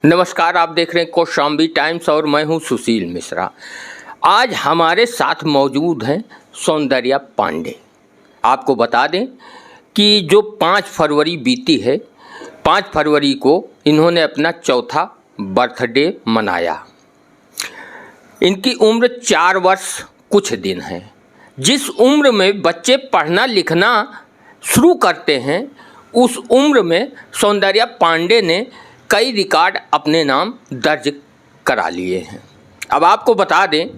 नमस्कार, आप देख रहे हैं कौशाम्बी टाइम्स और मैं हूं सुशील मिश्रा। आज हमारे साथ मौजूद हैं सौंदर्या पांडे। आपको बता दें कि जो 5 फरवरी बीती है, 5 फरवरी को इन्होंने अपना चौथा बर्थडे मनाया। इनकी उम्र 4 वर्ष कुछ दिन है। जिस उम्र में बच्चे पढ़ना लिखना शुरू करते हैं, उस उम्र में सौंदर्या पांडे ने कई रिकॉर्ड अपने नाम दर्ज करा लिए हैं। अब आपको बता दें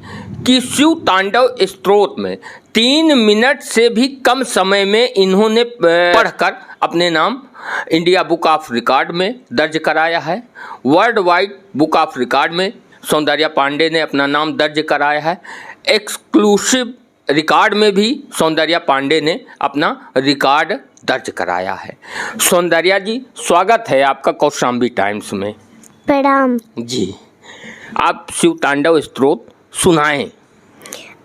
कि शिव तांडव स्तोत्र में 3 मिनट से भी कम समय में इन्होंने पढ़कर अपने नाम इंडिया बुक ऑफ रिकॉर्ड में दर्ज कराया है। World wide book of record में सौंदर्या पांडे ने अपना नाम दर्ज कराया है। एक्सक्लूसिव रिकॉर्ड में भी सौंदर्या पांडे ने अपना रिकॉर्ड दर्ज कराया है। सौंदर्या जी, स्वागत है आपका कौशाम्बी टाइम्स में। प्रणाम जी, आप शिव तांडव स्तोत्र सुनाएं।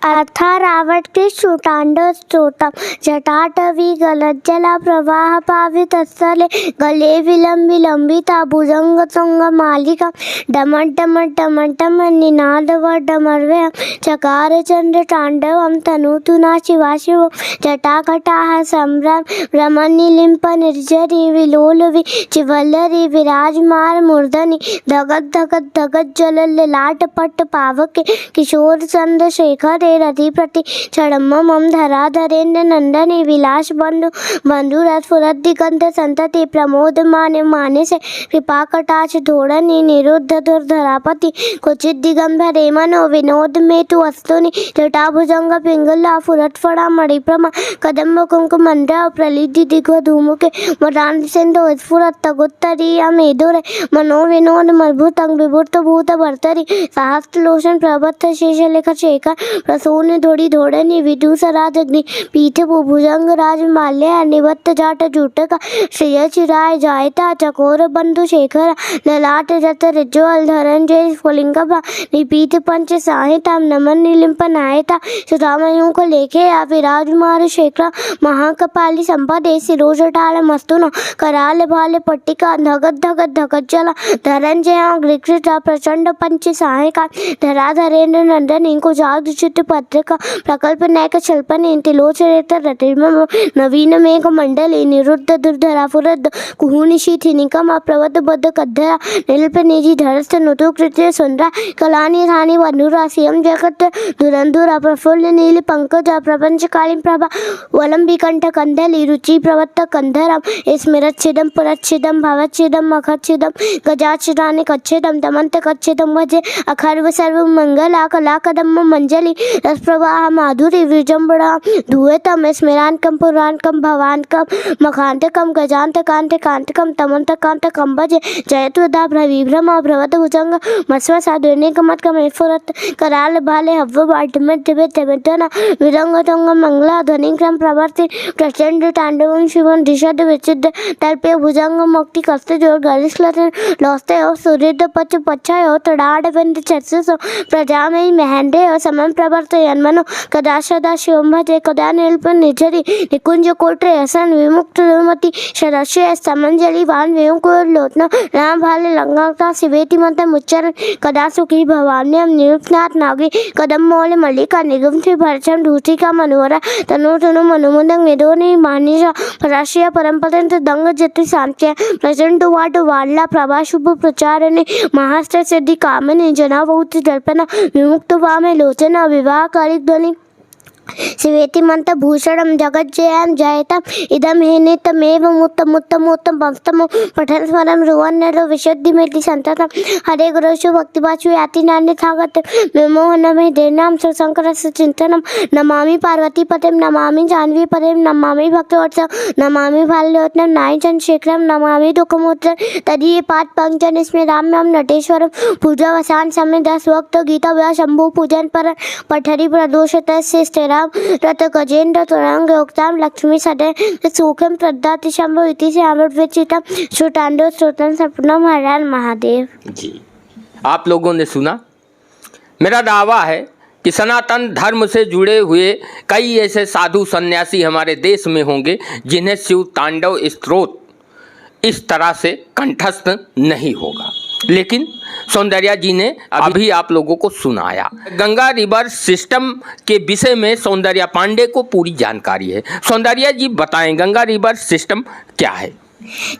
अर्था रावट के शिवतांडव स्तोत्रम जटाटवी गलज्जला प्रवाह पावितस्थले गले विलंबिता भुजंग तुंग मालिका डमट डमट डमट डमट निनादव डमर्वयं चकार चंद्र तांडवं तनुतुना शिवा शिव जटाकटाः सम्भ्रम रमणीलिम्प निर्जरी विलोलवि चिवल्लरी विराजमार मूर्धनि धगत धगत धगत जलल लाट पट्ट पावके किशोर चंद्रशेखर रति प्रति क्षणमं धराधरेन्द्र नंदनी विलास बंधु बंधुरथ फुरत दिगंत संतति प्रमोद मानसे कृपा कटाक्ष धोरणी निरुद्ध दुर्धरापति क्वचित दिगंबर मनो विनोद में तु वस्तुनि जटाभुजंग पिंगला फुरत फड़ा मणिप्रमा कदम्ब कुंकुमंद्र प्रलिधि दिग्व धूमुके मदान सिंधु स्फुरत तगुत्तरीय मेधुरे मनो विनोद मद्भुतं विभूत भूत भर्तरि सहस्रलोचन प्रबत्थ शेषलेख शेखर सोने धोड़ी धोड़नी विदुषराजग्नि पीठ भुजंग राज माल्य निवत्त जाट जूटका श्रेय चिराय जायता चकोर बंधु शेखर ललाट जत रिज्वल धरंजय स्फुलिंगभा निपीठ पंच साहिता नमन निलिंप नायता सुधामयों को लेखे या विराजमार शेखर महाकपाली संपदे सिरोजटाल मस्तुन कराल भाले पट्टिका धगत धगत धगत जला धरंजय ग्रीकृता प्रचंड पंच सहायका धराधरेन्द्र नंदन को जागचित पत्रिका प्रकल्प नायक शल्पने तिलोचरित रतिर्मम नवीन मेघ मंडले निरुद्ध दुर्धरा फुरद कुहुनिशीथि निकम प्रवद बद्ध कद्धरा निल्प निजी धरस्थ नुतु कृत्य सुंदरा कलानि धानि वनुरा सियम जगत दुरंधुरा प्रफुल्ल नील पंकज प्रपंच कालीन प्रभा वलंबिकंठ कंदली रुचि प्रवत्त कंधरम स्मिरच्छिदम पुरच्छिदम भवच्छिदम मखच्छिदम गजाच्छिदानि कच्छिदम दमंत कच्छिदम भजे अखर्व सर्व मंगला कला कदम मंजलि रस प्रवाह माधुरी विजृंभणा धूयतम स्मरानकम पुराणकम भवानकम मखांतकम गजांतकांत कांतकम तमंतकांतकम भजे जयत्वदा भ्रविभ्रमा भ्रवत भुजंग मस्व साधुनिकमत्कम फुरत कराल भाले हव्व बाल्टमेट दिव्यतना विरंग तुंग मंगला ध्वनिक्रम प्रवर्ति प्रचंड तांडवं शिवन दिशद विचिद तल्पे भुजंग मुक्ति कस्ते जोर गरिश्लत लोस्ते और सूर्योदय पच पच्छाय और तड़ाड़ बिंद चर्चसो प्रजामय महंडे और समम प्रवर्त यन्मनो कदा सदा शिवम भजे कदा नील्प निझरी निकुंज कोटरे हसन विमुक्त दुर्मति शरश्य समंजलि वान वेयों को लोटना राम भाले लंगाता शिवेति मंत्र मुच्चरण कदा सुखी भवान्यम निरुपनाथ नागी कदम मोले मल्लिका निगम थी भरचम धूति का मनोहरा तनु तनु मनुमुदंग निधोनी मानिशा पराशिया परमपतंत दंग जति सांत्य प्रचंड वाट वाला प्रभा शुभ प्रचारणे महास्त्र सिद्धि कामने जना बहुत जल्पना विमुक्त वामे लोचना विवाह कालिक ध्वनि शिवेति मंत भूषणम जगत जयम जयतम इदम हेनितमेव मुत्तम उत्तम उत्तम पंस्तम पठन स्वरम रुवन विशुद्धि मेति संततम हरे गुरुषु भक्तिभाषु याति नान्य थागत विमोहन में देनाम शंकर चिंतनम नमामि पार्वती पतिम नमामि जाह्नवी पतिम नमामि भक्तवत्सम नमामि भाल्योत्तम नाय चंद्रशेखरम नमामि दुःखमोत्र तदीय पाद पंक्चन स्मराम्यम नटेश्वरम पूजा वसान समय 10 वक्त गीता व्या शंभु पूजन पर पठरी प्रदोषत से रत गजेन्द्र तुरंग योक्ताम लक्ष्मी सदय सूखम प्रदाति शंभु इति से अमृत विचितम श्रुतांडव श्रोतन सपनम हरण महादेव। जी, आप लोगों ने सुना। मेरा दावा है कि सनातन धर्म से जुड़े हुए कई ऐसे साधु सन्यासी हमारे देश में होंगे जिन्हें शिव तांडव स्तोत्र इस तरह से कंठस्थ नहीं होगा। लेकिन सौंदर्या जी ने अभी आप लोगों को सुनाया। गंगा रिवर सिस्टम के विषय में सौंदर्या पांडे को पूरी जानकारी है। सौंदर्या जी बताएं, गंगा रिवर सिस्टम क्या है?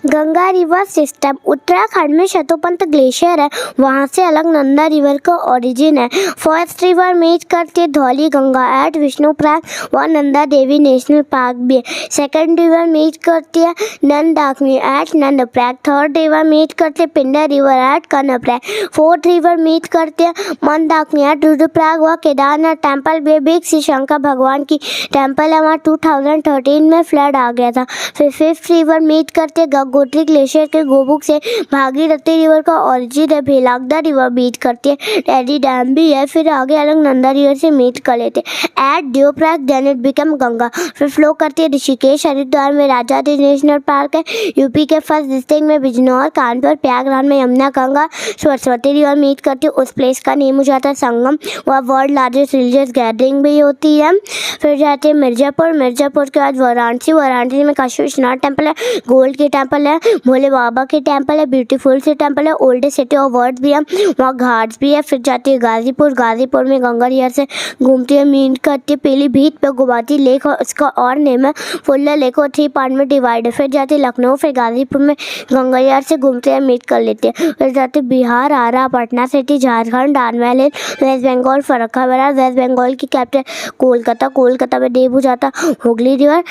गंगा रिवर सिस्टम उत्तराखंड में शतोपंत ग्लेशियर है, वहाँ से अलकनंदा रिवर का ओरिजिन है। फर्स्ट रिवर मीट करती है धौली गंगा एट विष्णुप्रयाग व नंदा देवी नेशनल पार्क भी है। सेकंड रिवर मीट करती है Nandakini at Nandprayag. Third river meet करती है Pindar river at Karnaprayag. Fourth river meet करती है मंदाकिनी एट रुद्रप्रयाग व केदारनाथ टेम्पल भी। बिग श्री शंकर भगवान की टेम्पल है, वहाँ 2013 में फ्लड आ गया था। फिर फिफ्थ रिवर मीट करती गंगोत्री ग्लेशियर के गोमुख से भागीरथी रिवर का ओरिजिन है। भेलागदा रिवर मीट करती है, टेडी डैम भी है। फिर आगे अलकनंदा रिवर से मीट कर लेते हैं at Devprayag, then it become Ganga. फिर फ्लो करती है ऋषिकेश हरिद्वार में राजाजी नेशनल पार्क है। यूपी के फर्स्ट डिस्ट्रिक्ट में बिजनौर, कानपुर, प्रयागराज में यमुना गंगा सरस्वती रिवर मीट करती है। उस प्लेस का नेम हो जाता है संगम। वह वर्ल्ड लार्जेस्ट रिलीजियस गैदरिंग भी होती है। फिर जाते हैं मिर्जापुर, मिर्जापुर के बाद वाराणसी, वाराणसी में काशी विश्वनाथ टेम्पल है, गोल्ड के टेम्पल है, भोले बाबा के टेम्पल है, ब्यूटीफुल से टेम्पल है, ओल्डेस्ट सिटी ऑफ वर्ल्ड भी है, वहाँ घाट्स भी है। फिर जाती है गाजीपुर, गाजीपुर में गंगा रिवर से घूमती है, मीट करती है। पीलीभीत पे गोमती लेक और उसका और नेम है फुल्लर लेक और 3 पार्ट में डिवाइड है। फिर जाती है लखनऊ, फिर गाजीपुर में गंगा रिवर से घूमते हैं, मीट कर लेते हैं। फिर जाती है बिहार, आरा, पटना सिटी, झारखंड, डानवेल हिल, वेस्ट बंगाल, फर्रुखाबाद, वेस्ट बंगाल की कैपिटल कोलकाता, कोलकाता में डेब हो जाता हुगली रिवर।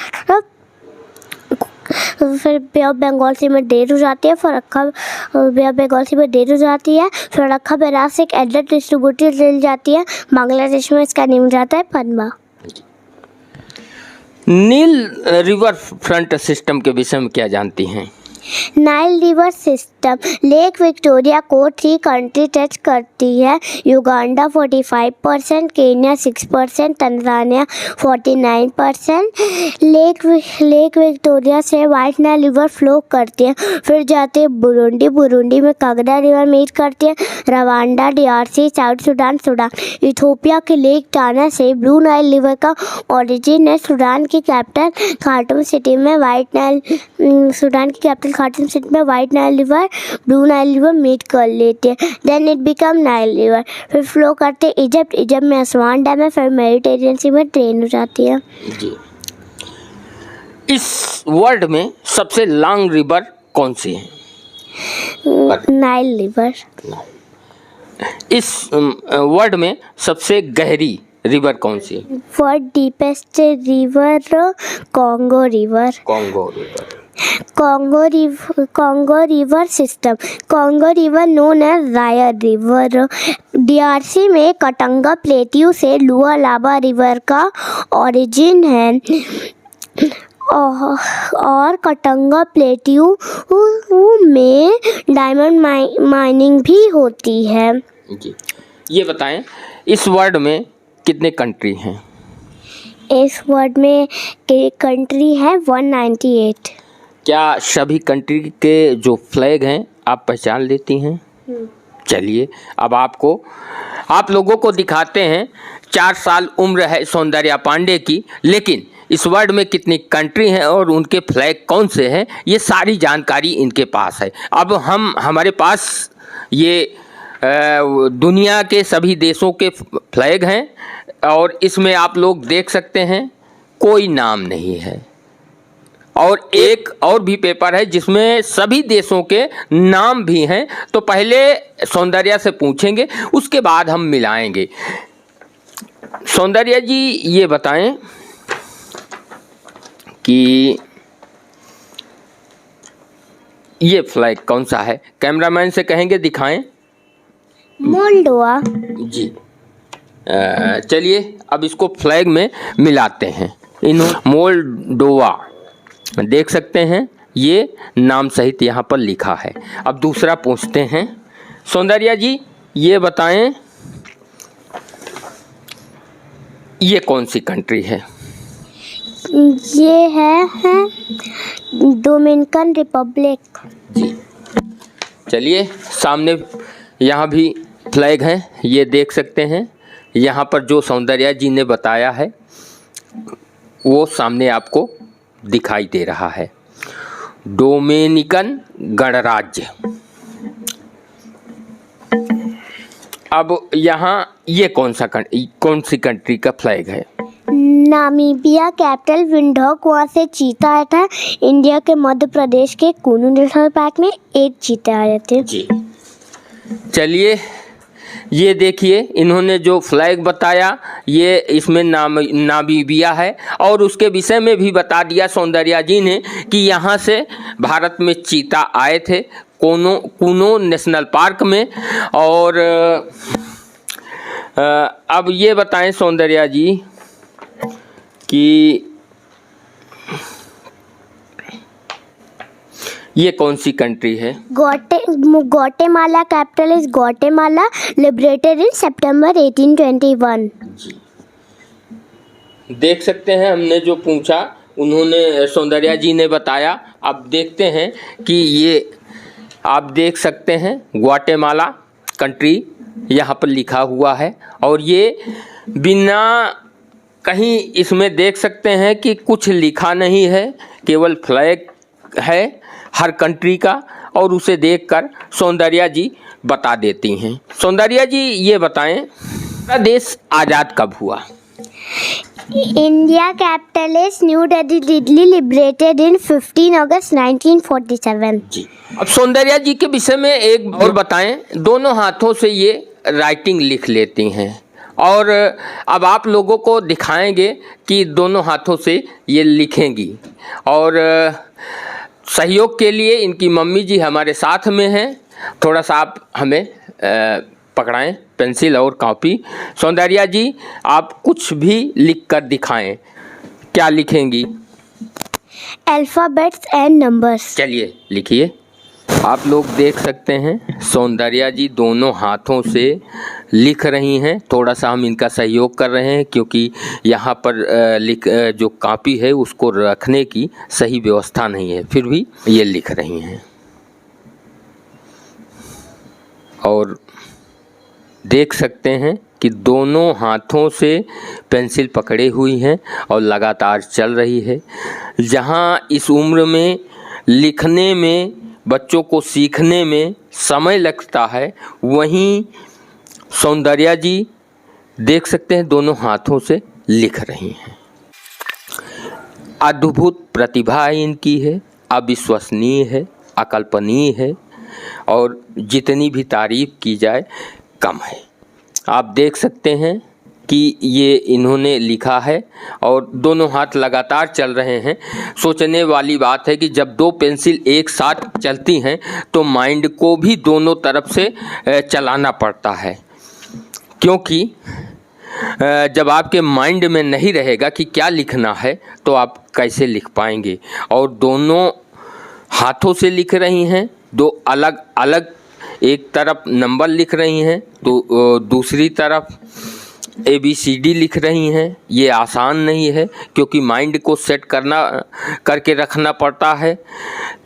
फिर बे ऑफ बंगाल से में डेट हो जाती है, बे ऑफ बंगाल से में डेट हो जाती है। फरक्का बैराज से एक एडल्ट डिस्ट्रीब्यूटेड रेल जाती है, बांग्लादेश में इसका नेम जाता है पद्मा। नील रिवर फ्रंट सिस्टम के विषय में क्या जानती हैं? Nile river system lake Victoria को 3 कंट्री टच करती है। Uganda 45%, Kenya 6%, Tanzania 49%। Lake Victoria से वाइट नाइल रिवर फ्लो करती है। फिर जाते हैं बुरुंडी, बुरुंडी में कागदा रिवर मीट करती है। Rwanda, DRC, south Sudan, Sudan. Ethiopia के लेक टाना से ब्लू नाइल रिवर का ओरिजिन है। सुडान की कैपिटल खार्टूम सिटी में वाइट नाइल सुडान की कैपिटल खार्टूम सिटी में white Nile river, blue Nile river meet कर लेते हैं, then it become Nile river. फिर फ्लो करते हैं इजिप्ट, इजिप्ट में असवान डैम है। फिर मेडिटेरियन सी में ट्रेन हो जाती है। जी। इस वर्ल्ड में सबसे लॉन्ग रिवर कौन सी है? Nile river. इस वर्ल्ड में सबसे गहरी रिवर कौन सी है? World deepest river Congo river. Congo river. Congo river system, Congo river known as Zaire river. DRC में कटंगा प्लेट्यू से लुआलाबा रिवर का ओरिजिन है और कटंगा प्लेट्यू में डायमंड माइनिंग भी होती है। जी, ये बताएं इस वर्ल्ड में कितने कंट्री हैं? इस वर्ल्ड में कंट्री है 198। क्या सभी कंट्री के जो फ्लैग हैं आप पहचान लेती हैं? चलिए अब आप लोगों को दिखाते हैं। 4 साल उम्र है सौंदर्या पांडे की, लेकिन इस वर्ल्ड में कितनी कंट्री हैं और उनके फ्लैग कौन से हैं, ये सारी जानकारी इनके पास है। अब हमारे पास ये दुनिया के सभी देशों के फ्लैग हैं और इसमें आप लोग देख सकते हैं कोई नाम नहीं है, और एक और भी पेपर है जिसमें सभी देशों के नाम भी हैं। तो पहले सौंदर्या से पूछेंगे, उसके बाद हम मिलाएंगे। सौंदर्या जी ये बताएं कि ये फ्लैग कौन सा है? कैमरामैन से कहेंगे दिखाएं। मोल्डोवा। जी, चलिए अब इसको फ्लैग में मिलाते हैं। मोल्डोवा देख सकते हैं, ये नाम सहित यहाँ पर लिखा है। अब दूसरा पूछते हैं। सौंदर्या जी ये बताएं ये कौन सी कंट्री है? ये है डोमिनिकन रिपब्लिक। जी, चलिए सामने यहाँ भी फ्लैग है, ये देख सकते हैं। यहाँ पर जो सौंदर्या जी ने बताया है वो सामने आपको दिखाई दे रहा है। डोमिनिकन गणराज्य। अब यहाँ ये कौन सी कंट्री का फ्लैग है? नामीबिया कैपिटल विंडहोक, वहाँ से चीता आया था। इंडिया के मध्य प्रदेश के कुनू नेशनल पार्क में 8 चीते आए थे जी। चलिए ये देखिए, इन्होंने जो फ्लैग बताया ये इसमें नामीबिया है, और उसके विषय में भी बता दिया सौंदर्या जी ने कि यहाँ से भारत में चीता आए थे कुनो नेशनल पार्क में। और अब ये बताएं सौंदर्या जी कि ये कौन सी कंट्री है? Guatemala capital is Guatemala, liberated in September 1821। देख सकते हैं, हमने जो पूछा उन्होंने सौंदर्या जी ने बताया। अब देखते हैं कि ये आप देख सकते हैं ग्वाटेमाला कंट्री यहाँ पर लिखा हुआ है, और ये बिना कहीं इसमें देख सकते हैं कि कुछ लिखा नहीं है, केवल फ्लैग है हर कंट्री का, और उसे देखकर सौंदर्या जी बता देती हैं। सौंदर्या जी ये बताएं, हमारा देश आज़ाद कब हुआ? India capital is New Delhi, liberated in 15 August 1947। जी। अब सौंदर्या जी के विषय में एक और बताएं, दोनों हाथों से ये राइटिंग लिख लेती हैं, और अब आप लोगों को दिखाएंगे कि दोनों हाथों से ये लिखेंगी। और सहयोग के लिए इनकी मम्मी जी हमारे साथ में हैं। थोड़ा सा आप हमें पकड़ाएं पेंसिल और कॉपी। सौंदर्या जी आप कुछ भी लिख कर दिखाएं, क्या लिखेंगी? Alphabets and numbers. चलिए लिखिए। आप लोग देख सकते हैं सौंदर्या जी दोनों हाथों से लिख रही हैं। थोड़ा सा हम इनका सहयोग कर रहे हैं क्योंकि यहाँ पर जो कॉपी है उसको रखने की सही व्यवस्था नहीं है, फिर भी ये लिख रही हैं। और देख सकते हैं कि दोनों हाथों से पेंसिल पकड़े हुई हैं और लगातार चल रही है। जहाँ इस उम्र में लिखने में बच्चों को सीखने में समय लगता है, वहीं सौंदर्या जी देख सकते हैं दोनों हाथों से लिख रही हैं। अद्भुत प्रतिभा इनकी है, अविश्वसनीय है, अकल्पनीय है, और जितनी भी तारीफ की जाए कम है। आप देख सकते हैं कि ये इन्होंने लिखा है और दोनों हाथ लगातार चल रहे हैं। सोचने वाली बात है कि जब दो पेंसिल एक साथ चलती हैं तो माइंड को भी दोनों तरफ से चलाना पड़ता है, क्योंकि जब आपके माइंड में नहीं रहेगा कि क्या लिखना है तो आप कैसे लिख पाएंगे। और दोनों हाथों से लिख रही हैं, दो अलग अलग, एक तरफ नंबर लिख रही हैं तो दूसरी तरफ ABCD लिख रही हैं। ये आसान नहीं है क्योंकि माइंड को सेट करके रखना पड़ता है,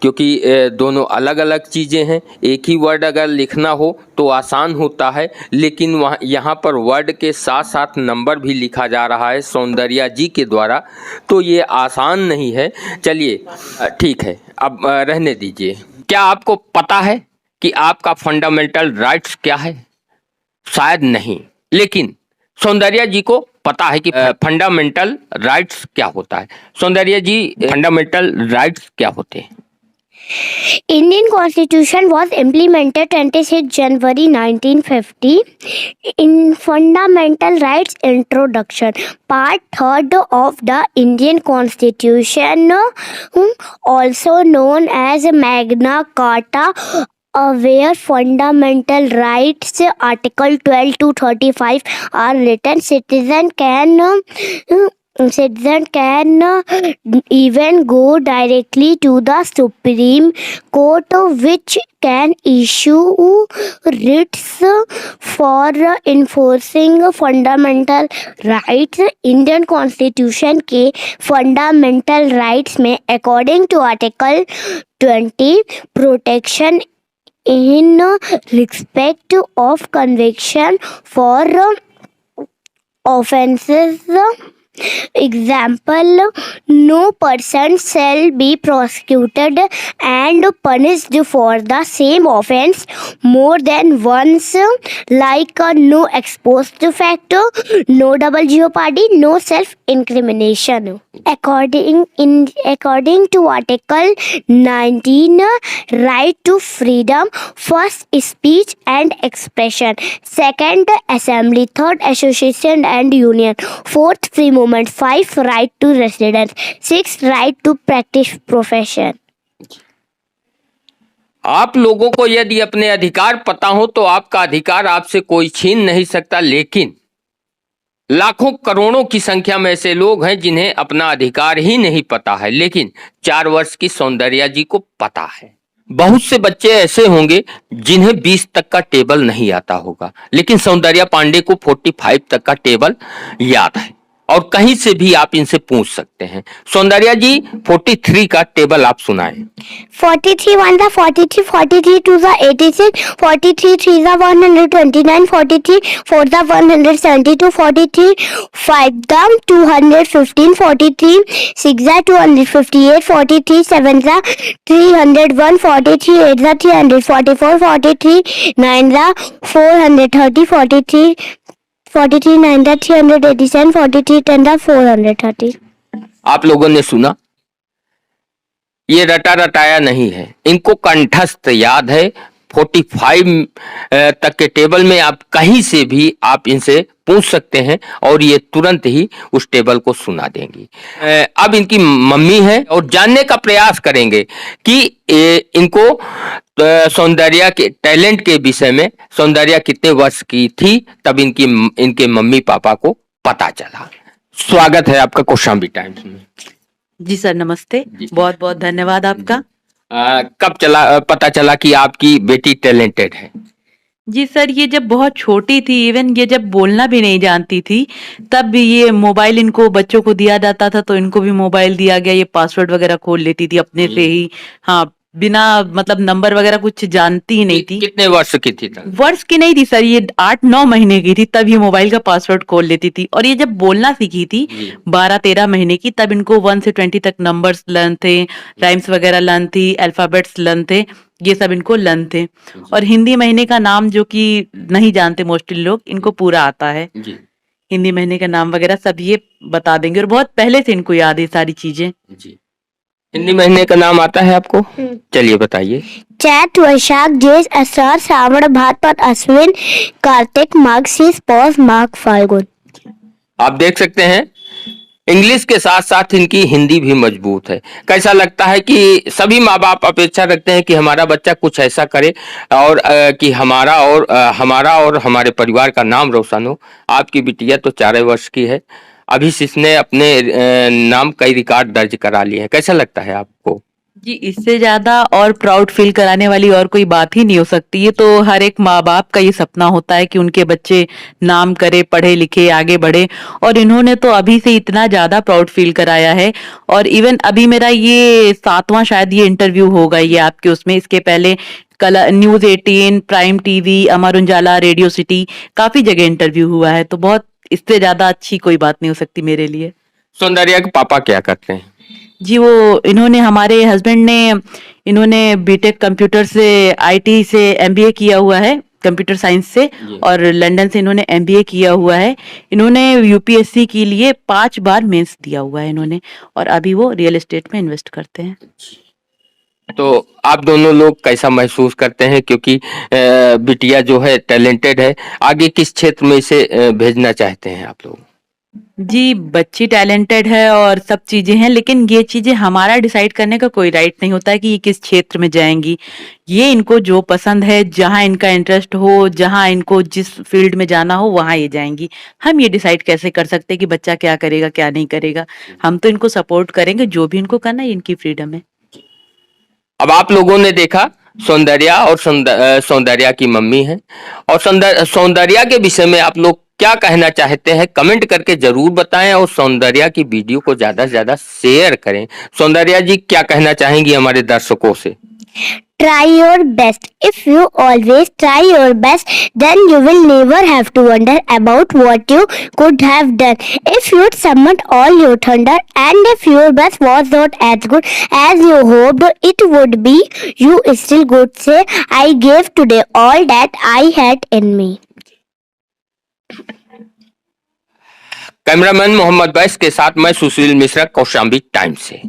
क्योंकि दोनों अलग अलग चीज़ें हैं। एक ही वर्ड अगर लिखना हो तो आसान होता है, लेकिन वहाँ यहाँ पर वर्ड के साथ साथ नंबर भी लिखा जा रहा है सौंदर्या जी के द्वारा, तो ये आसान नहीं है। चलिए ठीक है, अब रहने दीजिए। क्या आपको पता है कि आपका फंडामेंटल राइट्स क्या है? शायद नहीं, लेकिन सौंदर्या जी को पता है कि फंडामेंटल राइट्स क्या होता है। सौंदर्या जी, फंडामेंटल राइट्स क्या होते हैं? Indian Constitution was implemented 26 January 1950. In Fundamental Rights Introduction, Part 3rd of the Indian Constitution, also known as Magna Carta, where fundamental rights Article 12 to 35 are written, citizen can even go directly to the Supreme Court, which can issue writs for enforcing fundamental rights. Indian Constitution के fundamental rights में according to Article 20 protection in respect of conviction for offences Example, no person shall be prosecuted and punished for the same offense more than once, like no exposed factor, no double jeopardy, no self-incrimination. According to Article 19, right to freedom, first, speech and expression, second, assembly, third, association and union, fourth, free movement, 5, right to residence, 6, right to practice profession. आप लोगों को यदि अपने अधिकार पता हो तो आपका अधिकार आपसे कोई छीन नहीं सकता, लेकिन लाखों करोड़ों की संख्या में ऐसे लोग हैं जिन्हें अपना अधिकार ही नहीं पता है, लेकिन 4 वर्ष की सौंदर्या जी को पता है। बहुत से बच्चे ऐसे होंगे जिन्हें 20 तक का टेबल नहीं आता होगा, लेकिन सौंदर्या पांडे को 45 तक का टेबल याद है और कहीं से भी आप इनसे पूछ सकते हैं। सौंदर्या जी 43 का टेबल आप सुनाएं। 43 1 the 43, 43 2 the 86, 43 3 the 129, 43 4 the 172, 43 5 the 215, 43 6 the 258, 43 7 the 301, 43 8 the 344, 43 9 the 430, 43 9 the 387, 43 10 the 430. आप लोगों ने सुना, ये रटा रटाया नहीं है, इनको कंठस्थ याद है। 45 तक के टेबल में आप कहीं से भी आप इनसे पूछ सकते हैं और ये तुरंत ही उस टेबल को सुना देंगी। अब इनकी मम्मी है और जानने का प्रयास करेंगे कि इनको सौंदर्या के टैलेंट के विषय में सौंदर्या कितने वर्ष की थी तब इनके मम्मी पापा को पता चला। स्वागत है आपका कौशाम्बी टाइम्स में। जी सर, नमस्ते। बहुत बहुत धन्यवाद आपका। कब पता चला कि आपकी बेटी टैलेंटेड है? जी सर, ये जब बहुत छोटी थी, इवन ये जब बोलना भी नहीं जानती थी, तब भी ये मोबाइल इनको बच्चों को दिया जाता था, तो इनको भी मोबाइल दिया गया। ये पासवर्ड वगैरह खोल लेती थी अपने से ही, हाँ, बिना मतलब नंबर वगैरह कुछ जानती ही नहीं थी। कितने वर्ष की थी तब? वर्ष की नहीं थी सर, ये 8-9 महीने की थी तब ये मोबाइल का पासवर्ड खोल लेती थी। और ये जब बोलना सीखी थी 12-13 महीने की, तब इनको 1 से 20 तक नंबर्स लर्न थे, राइम्स वगैरह लर्न थी, अल्फाबेट्स लर्न थे, ये सब इनको लर्न थे। और हिंदी महीने का नाम जो कि नहीं जानते मोस्टली लोग, इनको पूरा आता है। हिंदी महीने का नाम वगैरह सब ये बता देंगे और बहुत पहले से इनको याद है सारी चीजें। हिंदी महीने का नाम आता है आपको? चलिए बताइए। चैत, वैशाख, ज्येष्ठ, आषाढ़, श्रावण, भाद्रपद, अश्विन, कार्तिक, माघ, शीश, पौष, माघ, फाल्गुन। आप देख सकते हैं इंग्लिश के साथ साथ इनकी हिंदी भी मजबूत है। कैसा लगता है कि सभी माँ बाप अपेक्षा रखते हैं कि हमारा बच्चा कुछ ऐसा करे और कि हमारा और हमारे परिवार का नाम रोशन हो। आपकी बिटिया तो 4 वर्ष की है, अभी से इसने अपने नाम कई रिकॉर्ड दर्ज करा लिए हैं। कैसा लगता है आपको? जी, इससे ज्यादा और प्राउड फील कराने वाली और कोई बात ही नहीं हो सकती। ये तो हर एक माँ बाप का ये सपना होता है कि उनके बच्चे नाम करे, पढ़े लिखे, आगे बढ़े, और इन्होंने तो अभी से इतना ज्यादा प्राउड फील कराया है। और इवन अभी मेरा ये 7वां शायद ये इंटरव्यू होगा ये आपके उसमें। इसके पहले news 18, prime TV, Amar Ujala, radio city, काफी जगह इंटरव्यू हुआ है। तो बहुत इससे ज्यादा अच्छी कोई बात नहीं हो सकती मेरे लिए। सौंदर्या के पापा क्या करते हैं? जी, वो इन्होंने हमारे हस्बैंड ने इन्होंने बीटेक कंप्यूटर से आईटी से एमबीए किया हुआ है, कंप्यूटर साइंस से, और लंदन से इन्होंने एमबीए किया हुआ है। इन्होंने यूपीएससी के लिए 5 बार मेंस दिया हुआ है इन्होंने, और अभी वो रियल एस्टेट में इन्वेस्ट करते हैं। तो आप दोनों लोग कैसा महसूस करते हैं, क्योंकि बिटिया जो है टैलेंटेड है, आगे किस क्षेत्र में इसे भेजना चाहते हैं आप लोग? जी, बच्ची टैलेंटेड है और सब चीजें हैं, लेकिन ये चीजें हमारा डिसाइड करने का कोई राइट नहीं होता है कि ये किस क्षेत्र में जाएंगी। ये इनको जो पसंद है, जहां इनका इंटरेस्ट हो, जहां इनको जिस फील्ड में जाना हो, वहां ये जाएंगी। हम ये डिसाइड कैसे कर सकते हैं कि बच्चा क्या करेगा क्या नहीं करेगा? हम तो इनको सपोर्ट करेंगे, जो भी इनको करना है, इनकी फ्रीडम है। अब आप लोगों ने देखा सौंदर्या और सौंदर्या की मम्मी है, और सौंदर्या के विषय में आप लोग क्या कहना चाहते हैं कमेंट करके जरूर बताएं, और सौंदर्या की वीडियो को ज्यादा से ज्यादा शेयर करें। सौंदर्या जी क्या कहना चाहेंगी हमारे दर्शकों से? Try your best. If you always try your best, then you will never have to wonder about what you could have done. If you summoned all your thunder, and if your best was not as good as you hoped it would be, you still could say, I gave today all that I had in me. Cameraman Mohammad Bais के साथ मैं सुशील Mishra, Kaushambi times से।